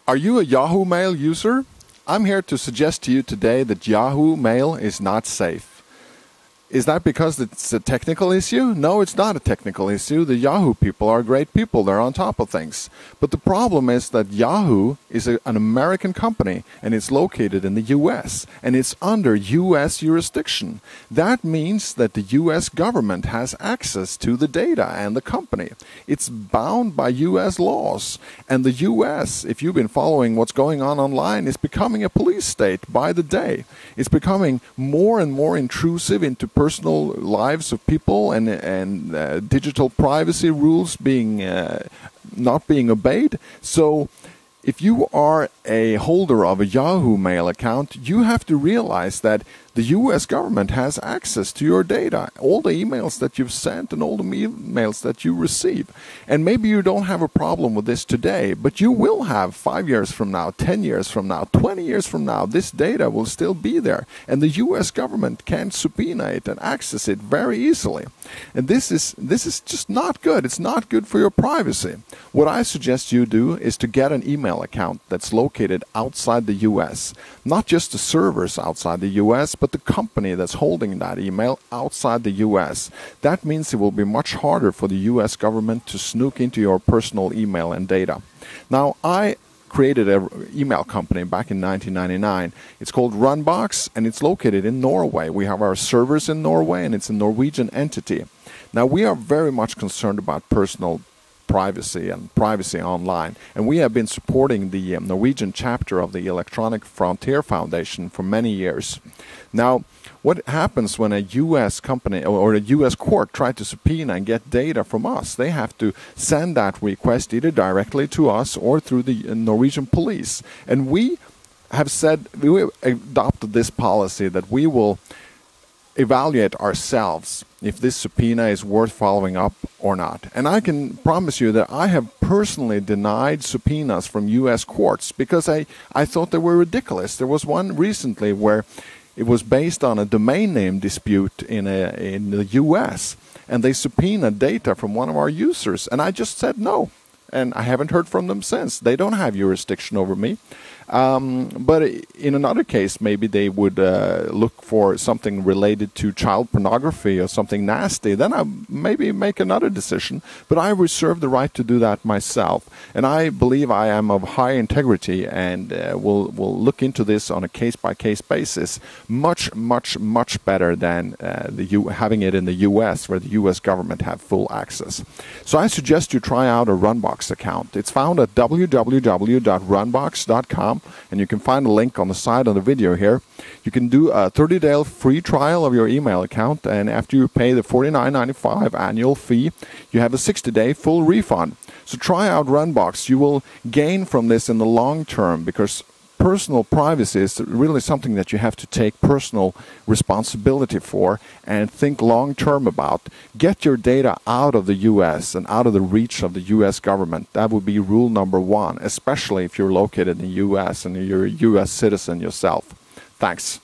Are you a Yahoo Mail user? I'm here to suggest to you today that Yahoo Mail is not safe. Is that because it's a technical issue? No, it's not a technical issue. The Yahoo people are great people. They're on top of things. But the problem is that Yahoo is an American company, and it's located in the U.S., and it's under U.S. jurisdiction. That means that the U.S. government has access to the data and the company. It's bound by U.S. laws. And the U.S., if you've been following what's going on online, is becoming a police state by the day. It's becoming more and more intrusive into personal lives of people, and digital privacy rules being not being obeyed. So if you are a holder of a Yahoo Mail account, you have to realize that the U.S. government has access to your data, all the emails that you've sent and all the emails that you receive. And maybe you don't have a problem with this today, but you will have 5 years from now, 10 years from now, 20 years from now. This data will still be there, and the U.S. government can subpoena it and access it very easily. And this is just not good. It's not good for your privacy. What I suggest you do is to get an email account that's located outside the U.S. Not just the servers outside the U.S., but the company that's holding that email outside the U.S. That means it will be much harder for the U.S. government to snook into your personal email and data. Now, I created an email company back in 1999. It's called Runbox, and it's located in Norway. We have our servers in Norway, and it's a Norwegian entity. Now, we are very much concerned about personal privacy and privacy online, and we have been supporting the Norwegian chapter of the Electronic Frontier Foundation for many years. Now, what happens when a U.S. company or a U.S. court tries to subpoena and get data from us? They have to send that request either directly to us or through the Norwegian police. And we have said, we adopted this policy that we will evaluate ourselves if this subpoena is worth following up or not. And I can promise you that I have personally denied subpoenas from U.S. courts because I thought they were ridiculous. There was one recently where it was based on a domain name dispute in the U.S., and they subpoenaed data from one of our users, and I just said no. And I haven't heard from them since. They don't have jurisdiction over me. But in another case, maybe they would look for something related to child pornography or something nasty. Then I maybe make another decision. But I reserve the right to do that myself. And I believe I am of high integrity and will look into this on a case-by-case basis. Much, much, much better than having it in the U.S., where the U.S. government have full access. So I suggest you try out a Runbox account. It's found at www.runbox.com, and you can find a link on the side of the video here. You can do a 30-day free trial of your email account, and after you pay the $49.95 annual fee, you have a 60-day full refund. So try out Runbox. You will gain from this in the long term, because personal privacy is really something that you have to take personal responsibility for and think long-term about. Get your data out of the U.S. and out of the reach of the U.S. government. That would be rule number one, especially if you're located in the U.S. and you're a U.S. citizen yourself. Thanks.